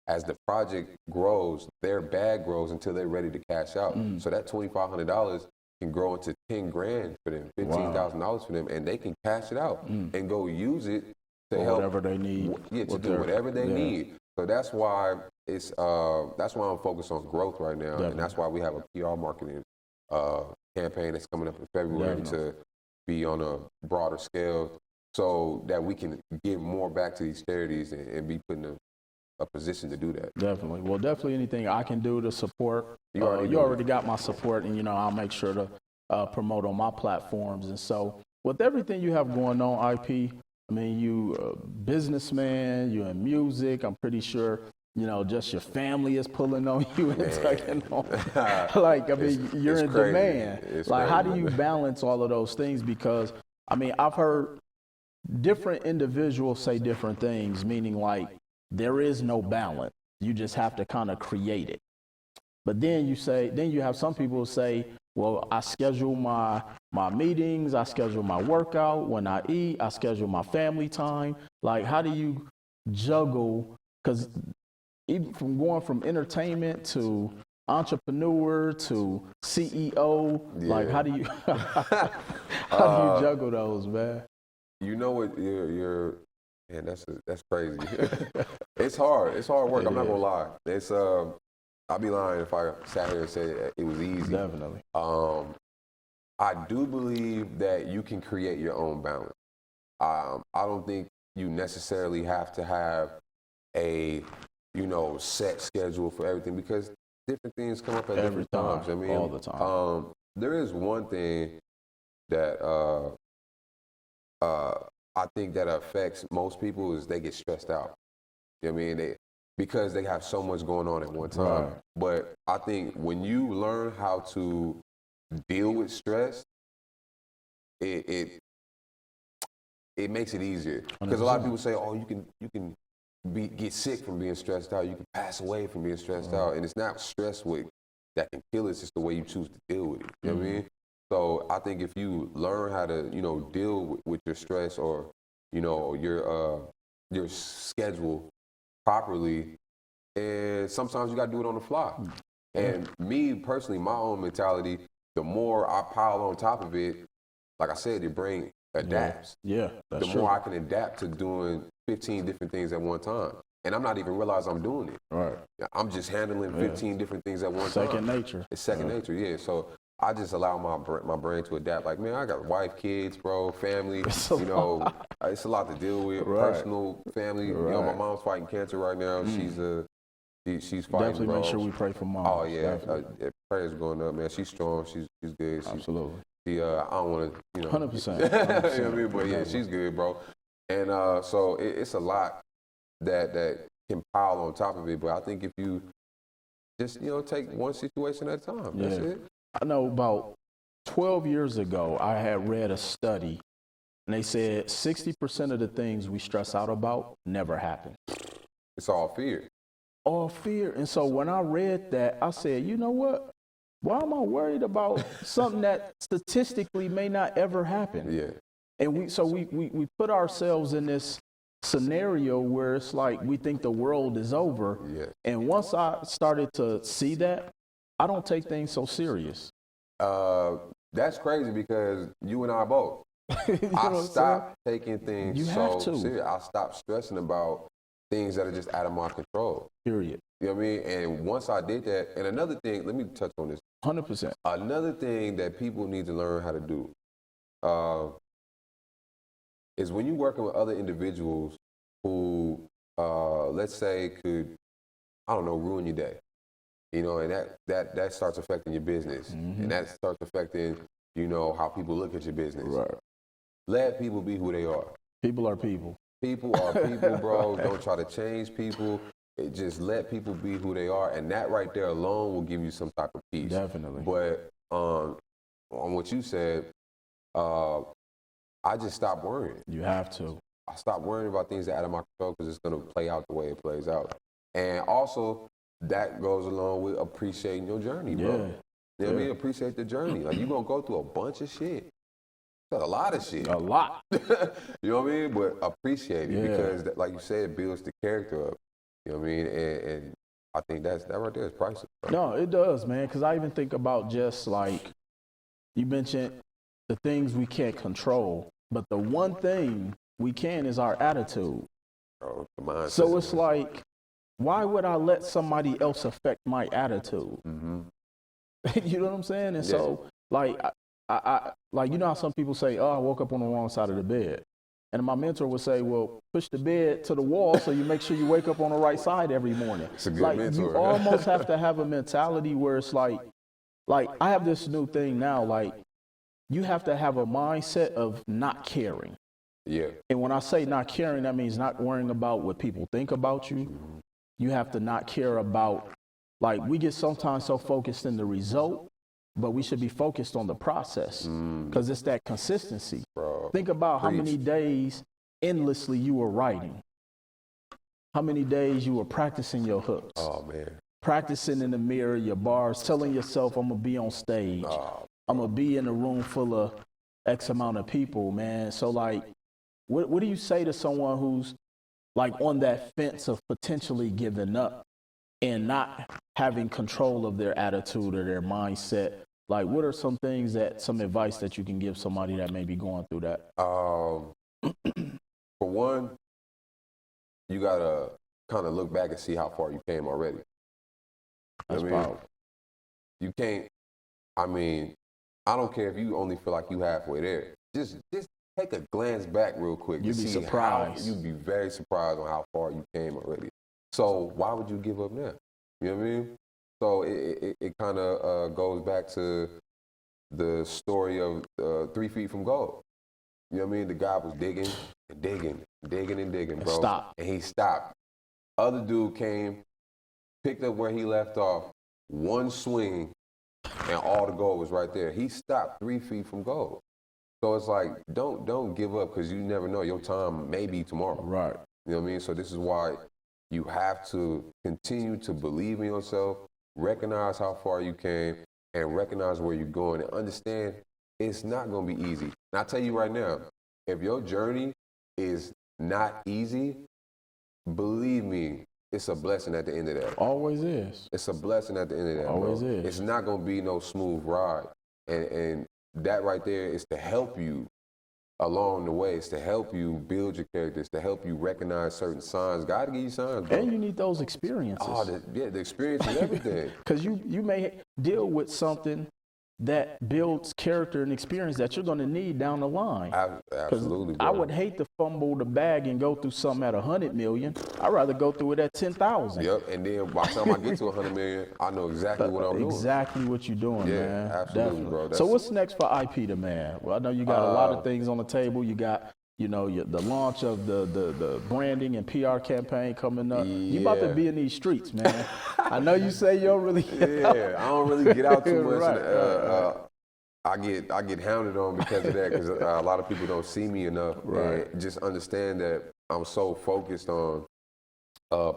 S1: as the project grows, their bag grows until they're ready to cash out. So that $2,500 can grow into 10 grand for them, $15,000 for them, and they can cash it out and go use it to
S2: Or
S1: help
S2: whatever they need.
S1: Yeah, to
S2: with
S1: do
S2: their-
S1: whatever they
S2: yeah.
S1: need. So that's why that's why I'm focused on growth right now,
S2: Definitely.
S1: and that's why we have a PR marketing campaign that's coming up in February
S2: Definitely.
S1: to be on a broader scale, so that we can give more back to these charities and be put in a position to do that.
S2: Definitely. Well, definitely anything I can do to support.
S1: You already
S2: You
S1: do.
S2: already got my support, and, you know, I'll make sure to promote on my platforms. And so with everything you have going on, IP, I mean, you a businessman, you're in music. I'm pretty sure you know, just your family is pulling on you and tugging on. Like, I mean, you're in
S1: crazy.
S2: demand.
S1: It's
S2: like,
S1: crazy.
S2: how do you balance all of those things? Because, I mean, I've heard different individuals say different things, meaning like there is no balance. You just have to kind of create it. But then you have some people who say, well, I schedule my meetings, I schedule my workout, when I eat, I schedule my family time. Like, how do you juggle? Because even from going from entertainment to entrepreneur to CEO, like, how do you juggle those, man?
S1: You know what? Man, that's crazy. It's hard. It's hard work. I'm not gonna lie. It's I'd be lying if I sat here and said it was easy.
S2: Definitely.
S1: I do believe that you can create your own balance. I don't think you necessarily have to have a, set schedule for everything, because different things come up at different times. I mean,
S2: all the time.
S1: There is one thing that I think that affects most people is they get stressed out. You know what I mean? Because they have so much going on at one time.
S2: Right.
S1: But I think when you learn how to deal with stress, it makes it easier. Because a lot of people say, oh, you can get sick from being stressed out. You can pass away from being stressed out. And it's not stress that can kill us. It's the way you choose to deal with it. You know what I mean? So I think if you learn how to, deal with your stress or, your schedule properly, and sometimes you got to do it on the fly. And me personally, my own mentality, the more I pile on top of it, like I said, your brain adapts.
S2: Yeah, that's
S1: the
S2: true.
S1: more I can adapt to doing 15 different things at one time. And I'm not even realize I'm doing it.
S2: Right.
S1: I'm just handling 15 different things at one time.
S2: Second nature.
S1: It's second nature, yeah. So I just allow my brain to adapt. Like, man, I got wife, kids, bro, family. It's a lot to deal with.
S2: Right.
S1: Personal, family.
S2: Right.
S1: My mom's fighting cancer right now. She's fighting.
S2: Definitely
S1: bro.
S2: make sure we pray for mom.
S1: Oh yeah, prayers going up, man. She's strong. She's good.
S2: Absolutely.
S1: I don't want to,
S2: 100%.
S1: you know what I mean? But yeah, she's good, bro. And so it's a lot that can pile on top of it. But I think if you just take one situation at a time, that's it.
S2: I know about 12 years ago, I had read a study, and they said 60% of the things we stress out about never happen.
S1: It's all fear.
S2: All fear. And so when I read that, I said, you know what? Why am I worried about something that statistically may not ever happen?
S1: Yeah.
S2: And we put ourselves in this scenario where it's like we think the world is over.
S1: Yeah.
S2: And once I started to see that, I don't take things so serious.
S1: That's crazy because you and I both. I stopped taking things so serious. I stopped stressing about things that are just out of my control.
S2: Period.
S1: You know what I mean? And once I did that, and another thing, let me touch on this.
S2: 100%.
S1: Another thing that people need to learn how to do is when you're working with other individuals who, let's say, could, ruin your day. And that starts affecting your business. And that starts affecting, how people look at your business.
S2: Right.
S1: Let people be who they are.
S2: People are people.
S1: People are people, bro. Don't try to change people. Just let people be who they are. And that right there alone will give you some type of peace.
S2: Definitely.
S1: But on what you said, I just stopped worrying.
S2: You have to.
S1: I stopped worrying about things that are out of my control because it's going to play out the way it plays out. And also, that goes along with appreciating your journey, bro. You know what I mean? Appreciate the journey. Like, you're going to go through a bunch of shit. A lot of shit.
S2: A lot.
S1: You know what I mean? But appreciate it because, like you said, it builds the character up. You know what I mean? And I think that right there is priceless. Bro.
S2: No, it does, man. Because I even think about just like you mentioned the things we can't control, but the one thing we can is our attitude.
S1: Bro, the mindset.
S2: So it's like, why would I let somebody else affect my attitude? You know what I'm saying? And so, like, I like, how some people say, oh, I woke up on the wrong side of the bed. And my mentor would say, well, push the bed to the wall so you make sure you wake up on the right side every morning.
S1: It's a good
S2: like,
S1: mentor.
S2: You almost have to have a mentality where it's like I have this new thing now, like, you have to have a mindset of not caring.
S1: Yeah.
S2: And when I say not caring, that means not worrying about what people think about you. you have to not care about, like, we get sometimes so focused in the result, but we should be focused on the process because it's that consistency.
S1: Bro,
S2: think about how many days endlessly you were writing, how many days you were practicing your hooks.
S1: Oh man.
S2: Practicing in the mirror, your bars, telling yourself, I'm gonna be on stage. I'm gonna be in a room full of X amount of people, man. So like, what do you say to someone who's like on that fence of potentially giving up and not having control of their attitude or their mindset? Like, what are some advice that you can give somebody that may be going through that?
S1: For one, you gotta kind of look back and see how far you came already.
S2: That's powerful.
S1: You can't, I mean, I don't care if you only feel like you halfway there. Just take a glance back real quick.
S2: You'd be surprised.
S1: You'd be very surprised on how far you came already. So why would you give up now? You know what I mean? So it kind of goes back to the story of 3 feet from gold. You know what I mean? The guy was digging and digging and digging and digging, bro.
S2: Stop.
S1: And he stopped. Other dude came, picked up where he left off, one swing, and all the gold was right there. He stopped 3 feet from gold. So it's like, don't give up, because you never know. Your time may be tomorrow.
S2: Right.
S1: You know what I mean? So this is why you have to continue to believe in yourself, recognize how far you came, and recognize where you're going, and understand it's not going to be easy. And I tell you right now, if your journey is not easy, believe me, it's a blessing at the end of that.
S2: Always is.
S1: It's a blessing at the end of that.
S2: Always
S1: bro.
S2: is.
S1: It's not going to be no smooth ride. And that right there is to help you along the way. It's to help you build your characters, to help you recognize certain signs. God give you signs, bro.
S2: And you need those experiences.
S1: Oh, the experience is everything.
S2: Because you may deal with something that builds character and experience that you're going to need down the line.
S1: Absolutely, bro.
S2: I would hate to fumble the bag and go through something at 100 million. I'd rather go through it at 10,000.
S1: Yep, and then by the time I get to 100 million, I know exactly what I'm doing.
S2: Exactly what you're doing, man.
S1: Absolutely,
S2: Definitely.
S1: bro.
S2: So what's next for IP the Man? Well, I know you got a lot of things on the table. You got, the launch of the branding and PR campaign coming up. You about to be in these streets, man. I know you say you don't really
S1: I don't really get out too much.
S2: Right.
S1: I get hounded on because of that, because a lot of people don't see me enough.
S2: Right.
S1: And just understand that I'm so focused on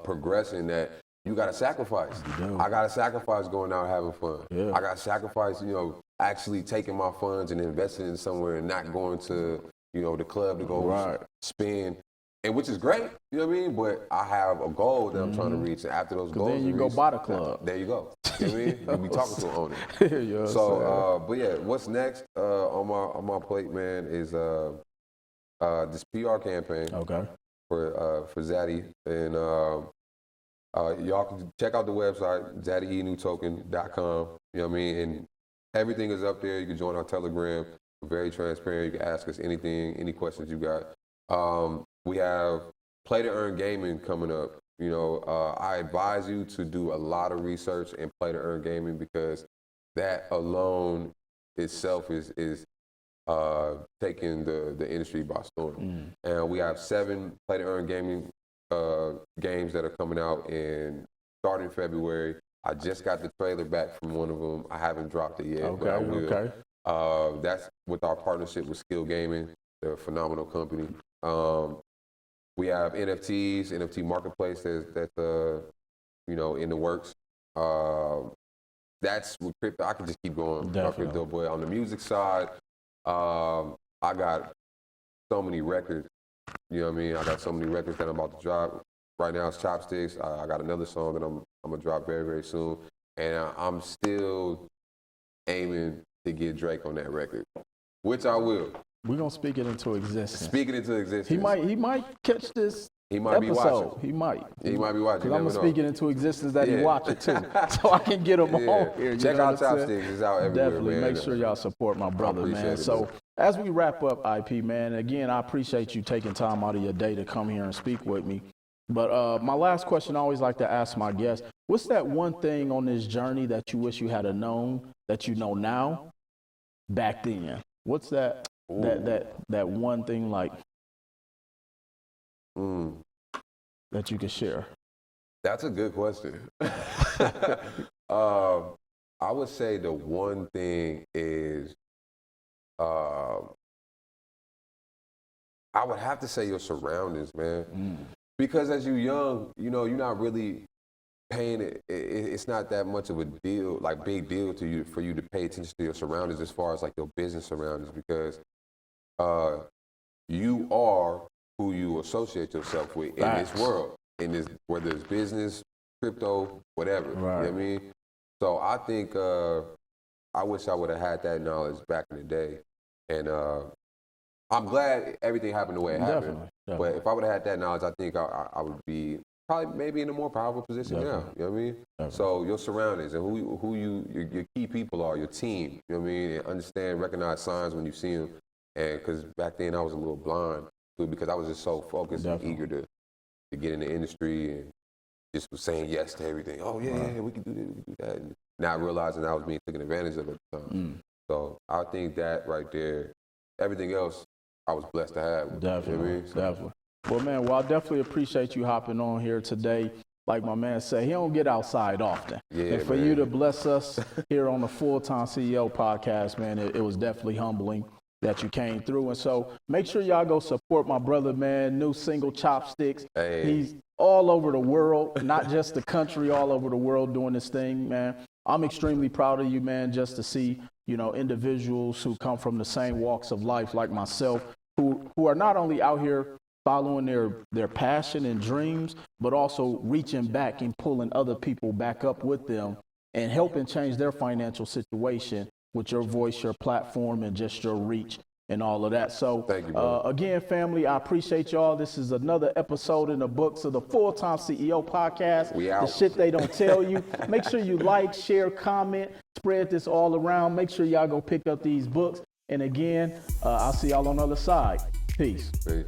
S1: progressing that you got to sacrifice. I got to sacrifice going out having fun.
S2: Yeah.
S1: I got to sacrifice, actually taking my funds and investing in somewhere and not going to, the club to go spend. And which is great, you know what I mean? But I have a goal that I'm trying to reach. And after those goals,
S2: then you go buy the club.
S1: There you go. You know what I mean? You be talking to an owner.
S2: You know
S1: So, but yeah, what's next on my plate, man, is this PR campaign.
S2: Okay.
S1: For Zaddy, and y'all can check out the website ZaddyENewToken.com. You know what I mean? And everything is up there. You can join our Telegram. We're very transparent. You can ask us anything, any questions you got. We have Play to Earn Gaming coming up. I advise you to do a lot of research and Play to Earn Gaming, because that alone itself is taking the industry by storm. And we have 7 Play to Earn Gaming games that are coming out starting February. I just got the trailer back from one of them. I haven't dropped it yet, but I will.
S2: Okay.
S1: That's with our partnership with Skill Gaming. They're a phenomenal company. We have NFTs, NFT marketplace that's in the works. That's with crypto. I can just keep going. Crypto boy. On the music side, I got so many records. You know what I mean? I got so many records that I'm about to drop. Right now it's Chopsticks. I got another song that I'm gonna drop very, very soon. And I'm still aiming to get Drake on that record, which I will.
S2: We're gonna speak it into existence.
S1: Speak it into existence.
S2: He might catch this.
S1: He might be watching.
S2: He might.
S1: He might be watching.
S2: Because I'm gonna speak it into existence that he watch it too, so I can get him on here.
S1: Check out Chopsticks. It's out everywhere.
S2: Definitely
S1: man.
S2: make sure y'all support my brother, man. So as we wrap up, IP man, again, I appreciate you taking time out of your day to come here and speak with me. But my last question, I always like to ask my guests: what's that one thing on this journey that you wish you had known that you know now, back then? What's that?
S1: Ooh.
S2: That one thing that you could share.
S1: That's a good question. I would say the one thing is, I would have to say your surroundings, man. Because as you're young, you know, you're not really paying it. It's not that much of a deal, like big deal to you for you to pay attention to your surroundings as far as like your business surroundings, because you are who you associate yourself with in this world, whether it's business, crypto, whatever.
S2: Right.
S1: You know what I mean? So I think I wish I would have had that knowledge back in the day, and I'm glad everything happened the way it happened. Definitely. But if I would have had that knowledge, I think I would be probably maybe in a more powerful position now. You know what I mean? So your surroundings and who your key people are, your team. You know what I mean? And understand, recognize signs when you see them. And because back then I was a little blind too, because I was just so focused and eager to get in the industry and just was saying yes to everything. Oh yeah, we can do this, we can do that. And not realizing I was being taken advantage of at the time. So I think that right there, everything else I was blessed to have.
S2: Definitely,
S1: you know what I mean?
S2: definitely. Well, man, I definitely appreciate you hopping on here today. Like my man said, he don't get outside often.
S1: Yeah,
S2: and for you to bless us here on the Full-Time CEO podcast, man, it was definitely humbling that you came through. And so make sure y'all go support my brother, man. New single, Chopsticks.
S1: Hey.
S2: He's all over the world, not just the country, all over the world doing this thing, man. I'm extremely proud of you, man, just to see, you know, individuals who come from the same walks of life like myself, who are not only out here following their passion and dreams, but also reaching back and pulling other people back up with them and helping change their financial situation with your voice, your platform, and just your reach and all of that. So
S1: thank you,
S2: again, family, I appreciate y'all. This is another episode in the books of the Full-Time CEO podcast.
S1: We out.
S2: The shit they don't tell you. Make sure you like, share, comment, spread this all around. Make sure y'all go pick up these books. And again, I'll see y'all on the other side. Peace.
S1: Peace.